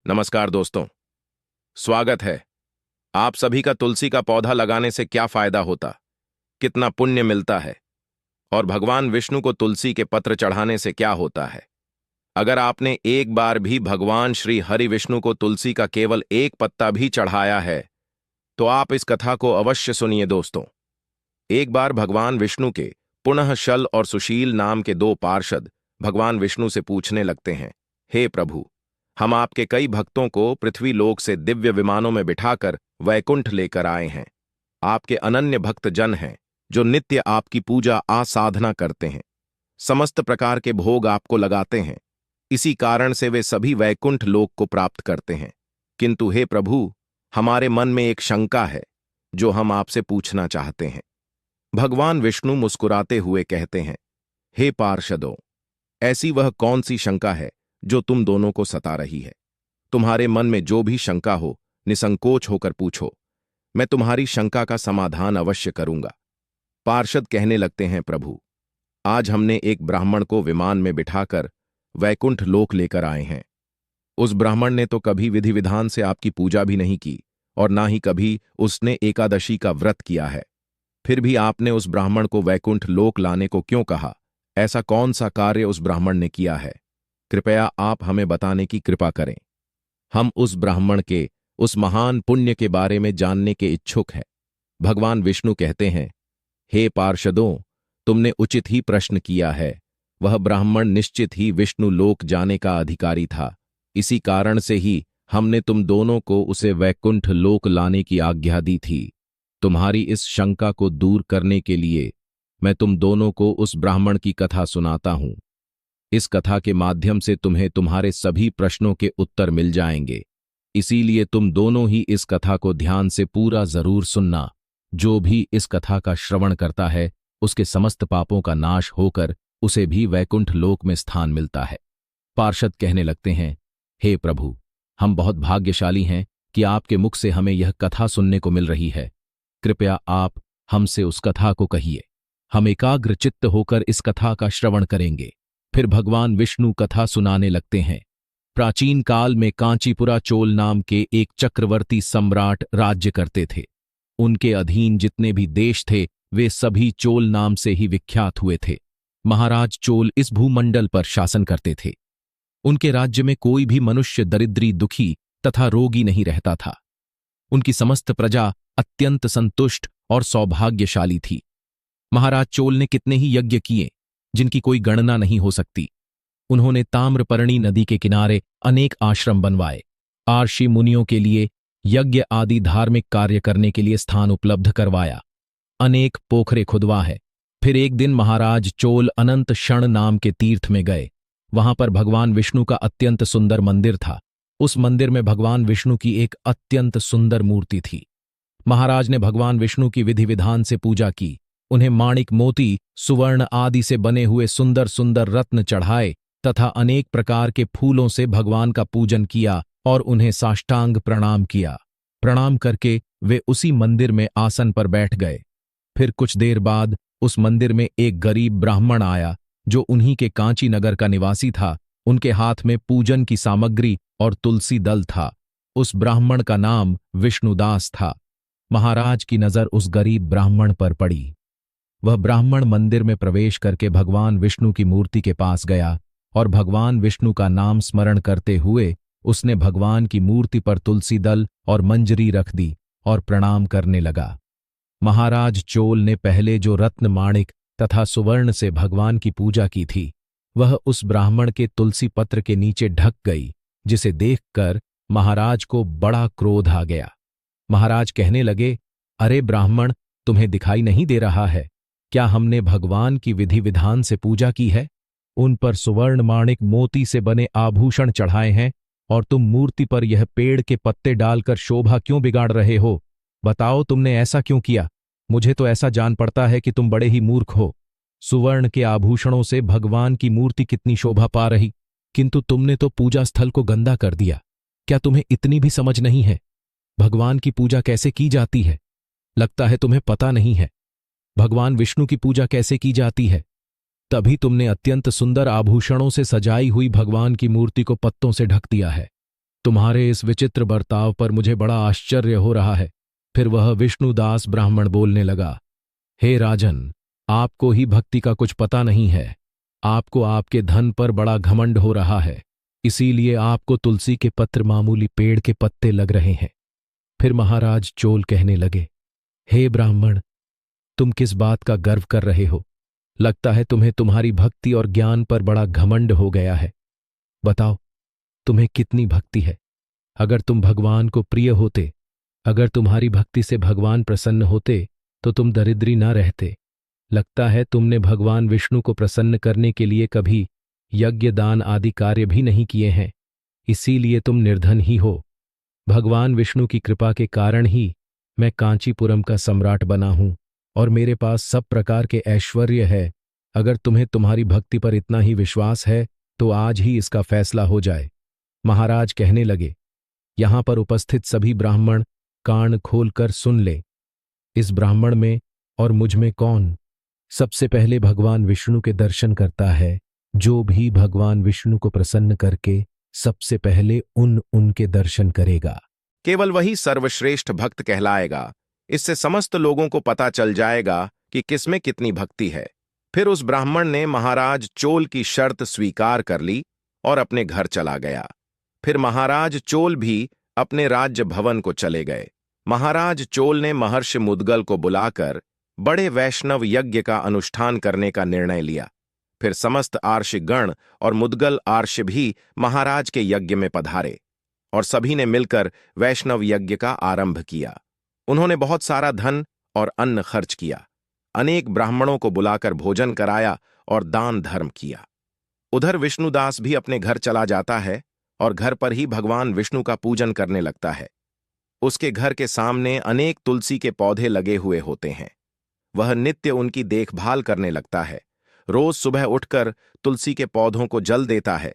नमस्कार दोस्तों, स्वागत है। आप सभी का तुलसी का पौधा लगाने से क्या फायदा होता, कितना पुण्य मिलता है और भगवान विष्णु को तुलसी के पत्र चढ़ाने से क्या होता है। अगर आपने एक बार भी भगवान श्री हरि विष्णु को तुलसी का केवल एक पत्ता भी चढ़ाया है तो आप इस कथा को अवश्य सुनिए दोस्तों। एक बार भगवान विष्णु के पुनः शल और सुशील नाम के दो पार्षद भगवान विष्णु से पूछने लगते हैं, हे प्रभु, हम आपके कई भक्तों को पृथ्वी लोक से दिव्य विमानों में बिठाकर वैकुंठ लेकर आए हैं। आपके अनन्य भक्त जन हैं जो नित्य आपकी पूजा आसाधना करते हैं, समस्त प्रकार के भोग आपको लगाते हैं। इसी कारण से वे सभी वैकुंठ लोक को प्राप्त करते हैं। किंतु हे प्रभु, हमारे मन में एक शंका है जो हम आपसे पूछना चाहते हैं। भगवान विष्णु मुस्कुराते हुए कहते हैं, हे पार्षदों, ऐसी वह कौन सी शंका है जो तुम दोनों को सता रही है। तुम्हारे मन में जो भी शंका हो निसंकोच होकर पूछो, मैं तुम्हारी शंका का समाधान अवश्य करूंगा। पार्षद कहने लगते हैं, प्रभु, आज हमने एक ब्राह्मण को विमान में बिठाकर वैकुंठ लोक लेकर आए हैं। उस ब्राह्मण ने तो कभी विधि विधान से आपकी पूजा भी नहीं की और ना ही कभी उसने एकादशी का व्रत किया है। फिर भी आपने उस ब्राह्मण को वैकुंठ लोक लाने को क्यों कहा? ऐसा कौन सा कार्य उस ब्राह्मण ने किया है? कृपया आप हमें बताने की कृपा करें। हम उस ब्राह्मण के उस महान पुण्य के बारे में जानने के इच्छुक हैं। भगवान विष्णु कहते हैं, हे पार्षदों, तुमने उचित ही प्रश्न किया है। वह ब्राह्मण निश्चित ही विष्णु लोक जाने का अधिकारी था। इसी कारण से ही हमने तुम दोनों को उसे वैकुंठ लोक लाने की आज्ञा दी थी। तुम्हारी इस शंका को दूर करने के लिए मैं तुम दोनों को उस ब्राह्मण की कथा सुनाता हूं। इस कथा के माध्यम से तुम्हें तुम्हारे सभी प्रश्नों के उत्तर मिल जाएंगे। इसीलिए तुम दोनों ही इस कथा को ध्यान से पूरा जरूर सुनना। जो भी इस कथा का श्रवण करता है उसके समस्त पापों का नाश होकर उसे भी वैकुंठ लोक में स्थान मिलता है। पार्षद कहने लगते हैं, हे प्रभु, हम बहुत भाग्यशाली हैं कि आपके मुख से हमें यह कथा सुनने को मिल रही है। कृपया आप हमसे उस कथा को कहिए। हम एकाग्र चित्त होकर इस कथा का श्रवण करेंगे। फिर भगवान विष्णु कथा सुनाने लगते हैं। प्राचीन काल में कांचीपुरा चोल नाम के एक चक्रवर्ती सम्राट राज्य करते थे। उनके अधीन जितने भी देश थे वे सभी चोल नाम से ही विख्यात हुए थे। महाराज चोल इस भूमंडल पर शासन करते थे। उनके राज्य में कोई भी मनुष्य दरिद्री, दुखी तथा रोगी नहीं रहता था। उनकी समस्त प्रजा अत्यंत संतुष्ट और सौभाग्यशाली थी। महाराज चोल ने कितने ही यज्ञ किए जिनकी कोई गणना नहीं हो सकती। उन्होंने ताम्रपर्णी नदी के किनारे अनेक आश्रम बनवाए, आर्षि मुनियों के लिए यज्ञ आदि धार्मिक कार्य करने के लिए स्थान उपलब्ध करवाया, अनेक पोखरे खुदवाए। फिर एक दिन महाराज चोल अनंत क्षण नाम के तीर्थ में गए। वहां पर भगवान विष्णु का अत्यंत सुंदर मंदिर था। उस मंदिर में भगवान विष्णु की एक अत्यंत सुंदर मूर्ति थी। महाराज ने भगवान विष्णु की विधि विधान से पूजा की। उन्हें माणिक, मोती, सुवर्ण आदि से बने हुए सुंदर सुंदर रत्न चढ़ाए तथा अनेक प्रकार के फूलों से भगवान का पूजन किया और उन्हें साष्टांग प्रणाम किया। प्रणाम करके वे उसी मंदिर में आसन पर बैठ गए। फिर कुछ देर बाद उस मंदिर में एक गरीब ब्राह्मण आया जो उन्हीं के कांची नगर का निवासी था। उनके हाथ में पूजन की सामग्री और तुलसी दल था। उस ब्राह्मण का नाम विष्णुदास था। महाराज की नजर उस गरीब ब्राह्मण पर पड़ी। वह ब्राह्मण मंदिर में प्रवेश करके भगवान विष्णु की मूर्ति के पास गया और भगवान विष्णु का नाम स्मरण करते हुए उसने भगवान की मूर्ति पर तुलसी दल और मंजरी रख दी और प्रणाम करने लगा। महाराज चोल ने पहले जो रत्न, माणिक तथा सुवर्ण से भगवान की पूजा की थी वह उस ब्राह्मण के तुलसी पत्र के नीचे ढक गई, जिसे देखकर महाराज को बड़ा क्रोध आ गया। महाराज कहने लगे, अरे ब्राह्मण, तुम्हें दिखाई नहीं दे रहा है क्या हमने भगवान की विधि विधान से पूजा की है? उन पर सुवर्ण, माणिक, मोती से बने आभूषण चढ़ाए हैं और तुम मूर्ति पर यह पेड़ के पत्ते डालकर शोभा क्यों बिगाड़ रहे हो? बताओ, तुमने ऐसा क्यों किया? मुझे तो ऐसा जान पड़ता है कि तुम बड़े ही मूर्ख हो। सुवर्ण के आभूषणों से भगवान की मूर्ति कितनी शोभा पा रही, किंतु तुमने तो पूजा स्थल को गंदा कर दिया। क्या तुम्हें इतनी भी समझ नहीं है भगवान की पूजा कैसे की जाती है? लगता है तुम्हें पता नहीं है भगवान विष्णु की पूजा कैसे की जाती है। तभी तुमने अत्यंत सुंदर आभूषणों से सजाई हुई भगवान की मूर्ति को पत्तों से ढक दिया है। तुम्हारे इस विचित्र बर्ताव पर मुझे बड़ा आश्चर्य हो रहा है। फिर वह विष्णुदास ब्राह्मण बोलने लगा, हे राजन, आपको ही भक्ति का कुछ पता नहीं है। आपको आपके धन पर बड़ा घमंड हो रहा है, इसीलिए आपको तुलसी के पत्र मामूली पेड़ के पत्ते लग रहे हैं। फिर महाराज चोल कहने लगे, हे ब्राह्मण, तुम किस बात का गर्व कर रहे हो? लगता है तुम्हें तुम्हारी भक्ति और ज्ञान पर बड़ा घमंड हो गया है। बताओ, तुम्हें कितनी भक्ति है? अगर तुम भगवान को प्रिय होते, अगर तुम्हारी भक्ति से भगवान प्रसन्न होते, तो तुम दरिद्री ना रहते। लगता है तुमने भगवान विष्णु को प्रसन्न करने के लिए कभी यज्ञ दान आदि कार्य भी नहीं किए हैं, इसीलिए तुम निर्धन ही हो। भगवान विष्णु की कृपा के कारण ही मैं कांचीपुरम का सम्राट बना हूं और मेरे पास सब प्रकार के ऐश्वर्य है। अगर तुम्हें तुम्हारी भक्ति पर इतना ही विश्वास है तो आज ही इसका फैसला हो जाए। महाराज कहने लगे, यहां पर उपस्थित सभी ब्राह्मण कान खोलकर सुन ले। इस ब्राह्मण में और मुझ में कौन सबसे पहले भगवान विष्णु के दर्शन करता है? जो भी भगवान विष्णु को प्रसन्न करके सबसे पहले उनके दर्शन करेगा, केवल वही सर्वश्रेष्ठ भक्त कहलाएगा। इससे समस्त लोगों को पता चल जाएगा कि किसमें कितनी भक्ति है। फिर उस ब्राह्मण ने महाराज चोल की शर्त स्वीकार कर ली और अपने घर चला गया। फिर महाराज चोल भी अपने राज्य भवन को चले गए। महाराज चोल ने महर्षि मुद्गल को बुलाकर बड़े वैष्णव यज्ञ का अनुष्ठान करने का निर्णय लिया। फिर समस्त आर्षगण और मुद्गल आर्ष भी महाराज के यज्ञ में पधारे और सभी ने मिलकर वैष्णव यज्ञ का आरंभ किया। उन्होंने बहुत सारा धन और अन्न खर्च किया, अनेक ब्राह्मणों को बुलाकर भोजन कराया और दान धर्म किया। उधर विष्णुदास भी अपने घर चला जाता है और घर पर ही भगवान विष्णु का पूजन करने लगता है। उसके घर के सामने अनेक तुलसी के पौधे लगे हुए होते हैं। वह नित्य उनकी देखभाल करने लगता है। रोज सुबह उठकर तुलसी के पौधों को जल देता है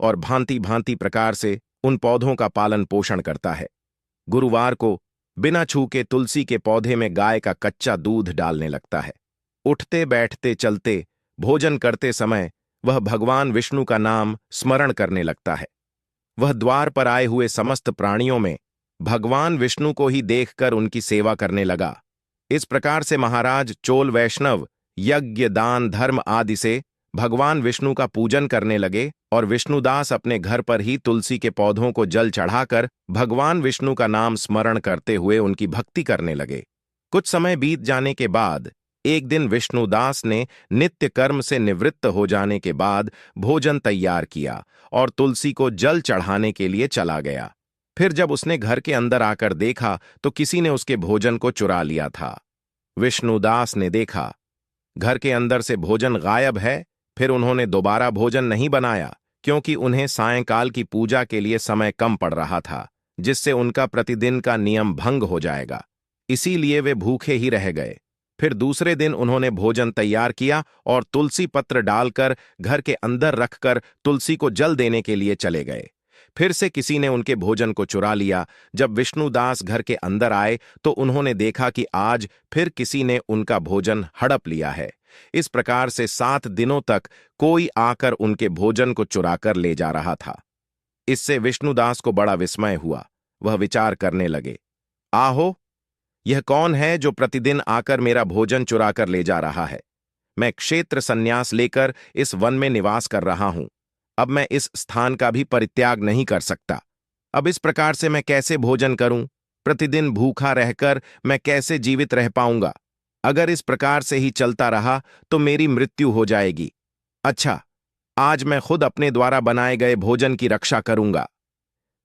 और भांति भांति प्रकार से उन पौधों का पालन पोषण करता है। गुरुवार को बिना छूके तुलसी के पौधे में गाय का कच्चा दूध डालने लगता है। उठते बैठते चलते भोजन करते समय वह भगवान विष्णु का नाम स्मरण करने लगता है। वह द्वार पर आए हुए समस्त प्राणियों में भगवान विष्णु को ही देखकर उनकी सेवा करने लगा। इस प्रकार से महाराज चोल वैष्णव यज्ञ दान धर्म आदि से भगवान विष्णु का पूजन करने लगे और विष्णुदास अपने घर पर ही तुलसी के पौधों को जल चढ़ाकर भगवान विष्णु का नाम स्मरण करते हुए उनकी भक्ति करने लगे। कुछ समय बीत जाने के बाद एक दिन विष्णुदास ने नित्य कर्म से निवृत्त हो जाने के बाद भोजन तैयार किया और तुलसी को जल चढ़ाने के लिए चला गया। फिर जब उसने घर के अंदर आकर देखा तो किसी ने उसके भोजन को चुरा लिया था। विष्णुदास ने देखा घर के अंदर से भोजन गायब है। फिर उन्होंने दोबारा भोजन नहीं बनाया, क्योंकि उन्हें सायंकाल की पूजा के लिए समय कम पड़ रहा था, जिससे उनका प्रतिदिन का नियम भंग हो जाएगा। इसीलिए वे भूखे ही रह गए। फिर दूसरे दिन उन्होंने भोजन तैयार किया और तुलसी पत्र डालकर घर के अंदर रखकर तुलसी को जल देने के लिए चले गए। फिर से किसी ने उनके भोजन को चुरा लिया। जब विष्णुदास घर के अंदर आए तो उन्होंने देखा कि आज फिर किसी ने उनका भोजन हड़प लिया है। इस प्रकार से 7 दिनों तक कोई आकर उनके भोजन को चुराकर ले जा रहा था। इससे विष्णुदास को बड़ा विस्मय हुआ। वह विचार करने लगे, आहो, यह कौन है जो प्रतिदिन आकर मेरा भोजन चुराकर ले जा रहा है? मैं क्षेत्र संन्यास लेकर इस वन में निवास कर रहा हूं। अब मैं इस स्थान का भी परित्याग नहीं कर सकता। अब इस प्रकार से मैं कैसे भोजन करूं? प्रतिदिन भूखा रहकर मैं कैसे जीवित रह पाऊंगा? अगर इस प्रकार से ही चलता रहा तो मेरी मृत्यु हो जाएगी। अच्छा, आज मैं खुद अपने द्वारा बनाए गए भोजन की रक्षा करूंगा।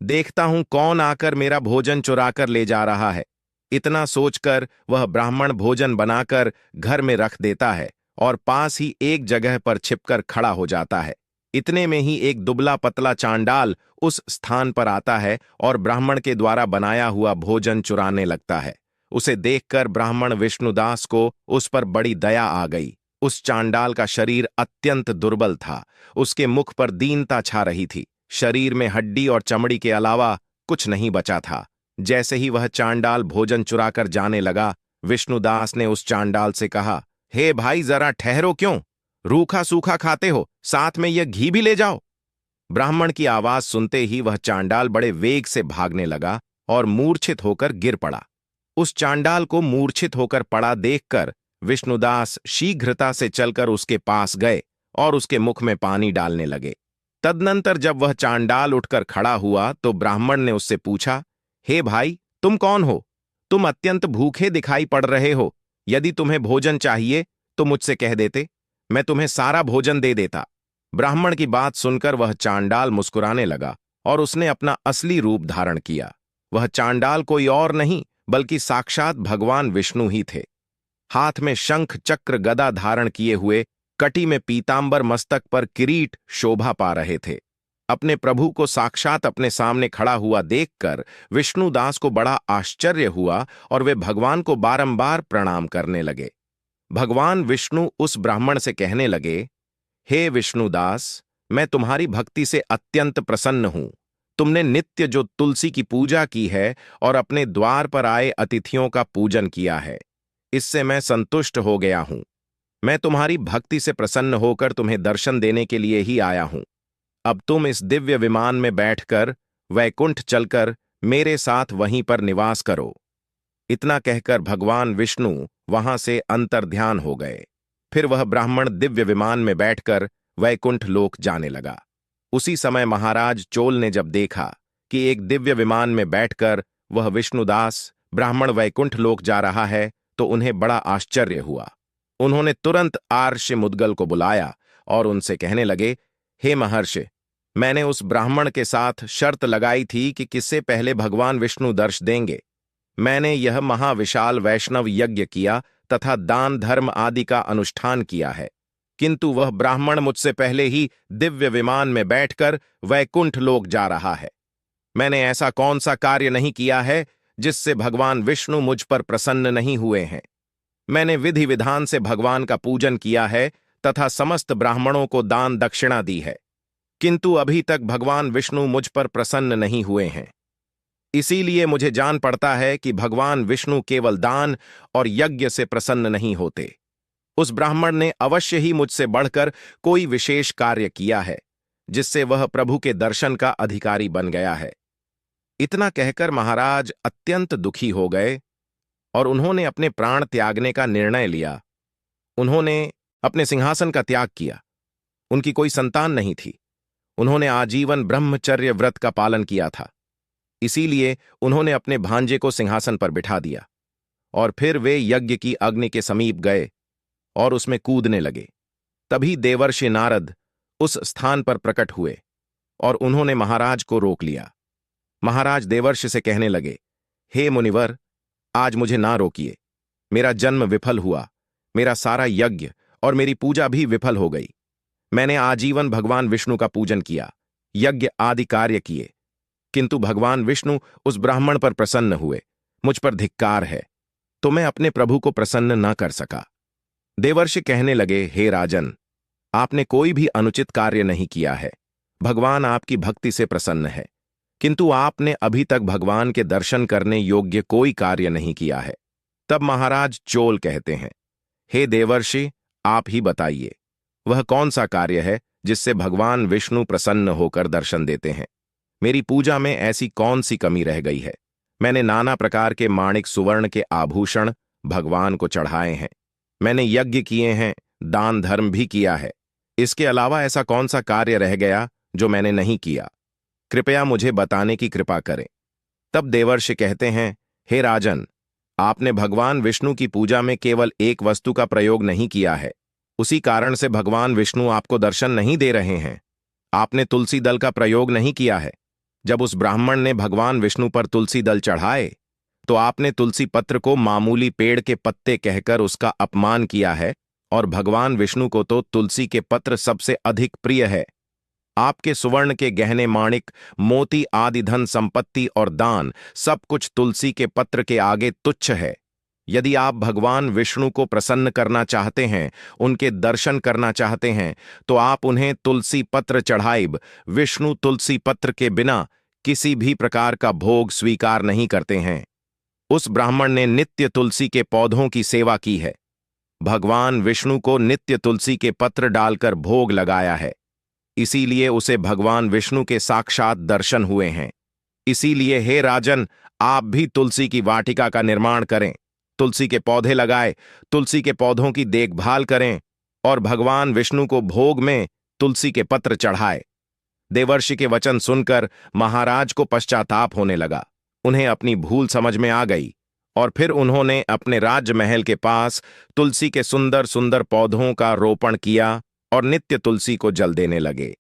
देखता हूं कौन आकर मेरा भोजन चुराकर ले जा रहा है। इतना सोचकर वह ब्राह्मण भोजन बनाकर घर में रख देता है और पास ही एक जगह पर छिपकर खड़ा हो जाता है। इतने में ही एक दुबला पतला चांडाल उस स्थान पर आता है और ब्राह्मण के द्वारा बनाया हुआ भोजन चुराने लगता है। उसे देखकर ब्राह्मण विष्णुदास को उस पर बड़ी दया आ गई। उस चांडाल का शरीर अत्यंत दुर्बल था। उसके मुख पर दीनता छा रही थी। शरीर में हड्डी और चमड़ी के अलावा कुछ नहीं बचा था। जैसे ही वह चांडाल भोजन चुराकर जाने लगा, विष्णुदास ने उस चांडाल से कहा, हे भाई, जरा ठहरो, क्यों रूखा सूखा खाते हो? साथ में यह घी भी ले जाओ। ब्राह्मण की आवाज सुनते ही वह चांडाल बड़े वेग से भागने लगा और मूर्छित होकर गिर पड़ा। उस चांडाल को मूर्छित होकर पड़ा देखकर विष्णुदास शीघ्रता से चलकर उसके पास गए और उसके मुख में पानी डालने लगे। तदनंतर जब वह चांडाल उठकर खड़ा हुआ तो ब्राह्मण ने उससे पूछा, हे भाई, तुम कौन हो? तुम अत्यंत भूखे दिखाई पड़ रहे हो। यदि तुम्हें भोजन चाहिए तो मुझसे कह देते, मैं तुम्हें सारा भोजन दे देता। ब्राह्मण की बात सुनकर वह चांडाल मुस्कुराने लगा और उसने अपना असली रूप धारण किया। वह चांडाल कोई और नहीं बल्कि साक्षात भगवान विष्णु ही थे। हाथ में शंख चक्र गदा धारण किए हुए, कटी में पीतांबर, मस्तक पर किरीट शोभा पा रहे थे। अपने प्रभु को साक्षात अपने सामने खड़ा हुआ देखकर विष्णुदास को बड़ा आश्चर्य हुआ और वे भगवान को बारंबार प्रणाम करने लगे। भगवान विष्णु उस ब्राह्मण से कहने लगे, हे विष्णुदास, मैं तुम्हारी भक्ति से अत्यंत प्रसन्न हूं। तुमने नित्य जो तुलसी की पूजा की है और अपने द्वार पर आए अतिथियों का पूजन किया है, इससे मैं संतुष्ट हो गया हूं। मैं तुम्हारी भक्ति से प्रसन्न होकर तुम्हें दर्शन देने के लिए ही आया हूं। अब तुम इस दिव्य विमान में बैठकर वैकुंठ चलकर मेरे साथ वहीं पर निवास करो। इतना कहकर भगवान विष्णु वहां से अंतर्ध्यान हो गए। फिर वह ब्राह्मण दिव्य विमान में बैठकर वैकुंठ लोक जाने लगा। उसी समय महाराज चोल ने जब देखा कि एक दिव्य विमान में बैठकर वह विष्णुदास ब्राह्मण वैकुंठ लोक जा रहा है तो उन्हें बड़ा आश्चर्य हुआ। उन्होंने तुरंत आर्षि मुद्गल को बुलाया और उनसे कहने लगे, हे महर्षि, मैंने उस ब्राह्मण के साथ शर्त लगाई थी कि किससे पहले भगवान विष्णु दर्श देंगे। मैंने यह महाविशाल वैष्णव यज्ञ किया तथा दान धर्म आदि का अनुष्ठान किया है, किंतु वह ब्राह्मण मुझसे पहले ही दिव्य विमान में बैठकर वैकुंठ लोक जा रहा है। मैंने ऐसा कौन सा कार्य नहीं किया है जिससे भगवान विष्णु मुझ पर प्रसन्न नहीं हुए हैं। मैंने विधि विधान से भगवान का पूजन किया है तथा समस्त ब्राह्मणों को दान दक्षिणा दी है, किंतु अभी तक भगवान विष्णु मुझ पर प्रसन्न नहीं हुए हैं। इसीलिए मुझे जान पड़ता है कि भगवान विष्णु केवल दान और यज्ञ से प्रसन्न नहीं होते। उस ब्राह्मण ने अवश्य ही मुझसे बढ़कर कोई विशेष कार्य किया है जिससे वह प्रभु के दर्शन का अधिकारी बन गया है। इतना कहकर महाराज अत्यंत दुखी हो गए और उन्होंने अपने प्राण त्यागने का निर्णय लिया। उन्होंने अपने सिंहासन का त्याग किया। उनकी कोई संतान नहीं थी। उन्होंने आजीवन ब्रह्मचर्य व्रत का पालन किया था। इसीलिए उन्होंने अपने भांजे को सिंहासन पर बिठा दिया और फिर वे यज्ञ की अग्नि के समीप गए और उसमें कूदने लगे। तभी देवर्षि नारद उस स्थान पर प्रकट हुए और उन्होंने महाराज को रोक लिया। महाराज देवर्षि से कहने लगे, हे मुनिवर, आज मुझे ना रोकिए। मेरा जन्म विफल हुआ, मेरा सारा यज्ञ और मेरी पूजा भी विफल हो गई। मैंने आजीवन भगवान विष्णु का पूजन किया, यज्ञ आदि कार्य किए, किंतु भगवान विष्णु उस ब्राह्मण पर प्रसन्न हुए। मुझ पर धिक्कार है, तो मैं अपने प्रभु को प्रसन्न न कर सका। देवर्षि कहने लगे, हे राजन, आपने कोई भी अनुचित कार्य नहीं किया है। भगवान आपकी भक्ति से प्रसन्न है, किंतु आपने अभी तक भगवान के दर्शन करने योग्य कोई कार्य नहीं किया है। तब महाराज चोल कहते हैं, हे देवर्षि, आप ही बताइए, वह कौन सा कार्य है जिससे भगवान विष्णु प्रसन्न होकर दर्शन देते हैं। मेरी पूजा में ऐसी कौन सी कमी रह गई है। मैंने नाना प्रकार के माणिक सुवर्ण के आभूषण भगवान को चढ़ाए हैं। मैंने यज्ञ किए हैं, दान धर्म भी किया है। इसके अलावा ऐसा कौन सा कार्य रह गया जो मैंने नहीं किया? कृपया मुझे बताने की कृपा करें। तब देवर्षि कहते हैं, हे राजन, आपने भगवान विष्णु की पूजा में केवल एक वस्तु का प्रयोग नहीं किया है। उसी कारण से भगवान विष्णु आपको दर्शन नहीं दे रहे हैं। आपने तुलसी दल का प्रयोग नहीं किया है। जब उस ब्राह्मण ने भगवान विष्णु पर तुलसी दल चढ़ाए तो आपने तुलसी पत्र को मामूली पेड़ के पत्ते कहकर उसका अपमान किया है, और भगवान विष्णु को तो तुलसी के पत्र सबसे अधिक प्रिय है। आपके सुवर्ण के गहने, माणिक, मोती आदि धन संपत्ति और दान सब कुछ तुलसी के पत्र के आगे तुच्छ है। यदि आप भगवान विष्णु को प्रसन्न करना चाहते हैं, उनके दर्शन करना चाहते हैं, तो आप उन्हें तुलसी पत्र चढ़ाइब। विष्णु तुलसी पत्र के बिना किसी भी प्रकार का भोग स्वीकार नहीं करते हैं। उस ब्राह्मण ने नित्य तुलसी के पौधों की सेवा की है। भगवान विष्णु को नित्य तुलसी के पत्र डालकर भोग लगाया है। इसीलिए उसे भगवान विष्णु के साक्षात दर्शन हुए हैं। इसीलिए हे राजन, आप भी तुलसी की वाटिका का निर्माण करें, तुलसी के पौधे लगाए, तुलसी के पौधों की देखभाल करें और भगवान विष्णु को भोग में तुलसी के पत्र चढ़ाए। देवर्षि के वचन सुनकर महाराज को पश्चाताप होने लगा। उन्हें अपनी भूल समझ में आ गई और फिर उन्होंने अपने राजमहल के पास तुलसी के सुंदर सुंदर पौधों का रोपण किया और नित्य तुलसी को जल देने लगे।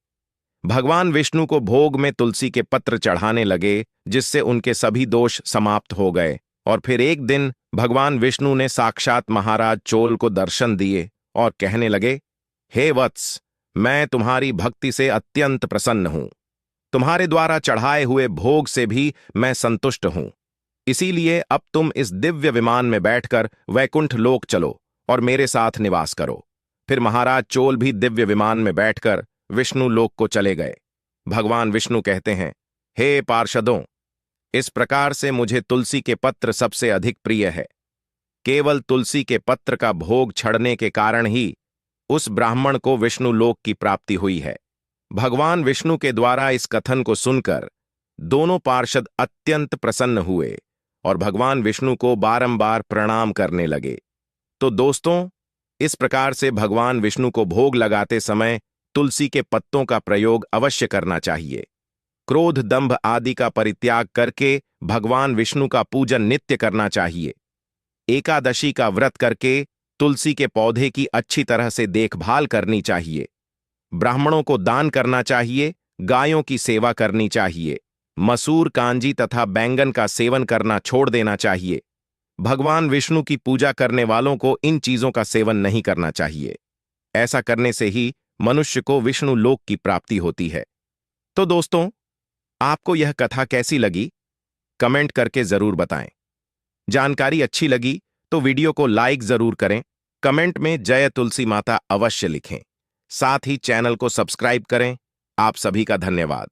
भगवान विष्णु को भोग में तुलसी के पत्र चढ़ाने लगे, जिससे उनके सभी दोष समाप्त हो गए। और फिर एक दिन भगवान विष्णु ने साक्षात महाराज चोल को दर्शन दिए और कहने लगे, हे वत्स, मैं तुम्हारी भक्ति से अत्यंत प्रसन्न हूं। तुम्हारे द्वारा चढ़ाए हुए भोग से भी मैं संतुष्ट हूं। इसीलिए अब तुम इस दिव्य विमान में बैठकर वैकुंठ लोक चलो और मेरे साथ निवास करो। फिर महाराज चोल भी दिव्य विमान में बैठकर विष्णु लोक को चले गए। भगवान विष्णु कहते हैं, हे पार्षदों, इस प्रकार से मुझे तुलसी के पत्र सबसे अधिक प्रिय है। केवल तुलसी के पत्र का भोग छड़ने के कारण ही उस ब्राह्मण को विष्णु लोक की प्राप्ति हुई है। भगवान विष्णु के द्वारा इस कथन को सुनकर दोनों पार्षद अत्यंत प्रसन्न हुए और भगवान विष्णु को बारंबार प्रणाम करने लगे। तो दोस्तों, इस प्रकार से भगवान विष्णु को भोग लगाते समय तुलसी के पत्तों का प्रयोग अवश्य करना चाहिए। क्रोध, दंभ आदि का परित्याग करके भगवान विष्णु का पूजन नित्य करना चाहिए। एकादशी का व्रत करके तुलसी के पौधे की अच्छी तरह से देखभाल करनी चाहिए। ब्राह्मणों को दान करना चाहिए, गायों की सेवा करनी चाहिए, मसूर, कांजी तथा बैंगन का सेवन करना छोड़ देना चाहिए। भगवान विष्णु की पूजा करने वालों को इन चीजों का सेवन नहीं करना चाहिए। ऐसा करने से ही मनुष्य को विष्णु लोक की प्राप्ति होती है। तो दोस्तों, आपको यह कथा कैसी लगी? कमेंट करके जरूर बताएं। जानकारी अच्छी लगी तो वीडियो को लाइक जरूर करें। कमेंट में जय तुलसी माता अवश्य लिखें। साथ ही चैनल को सब्सक्राइब करें। आप सभी का धन्यवाद।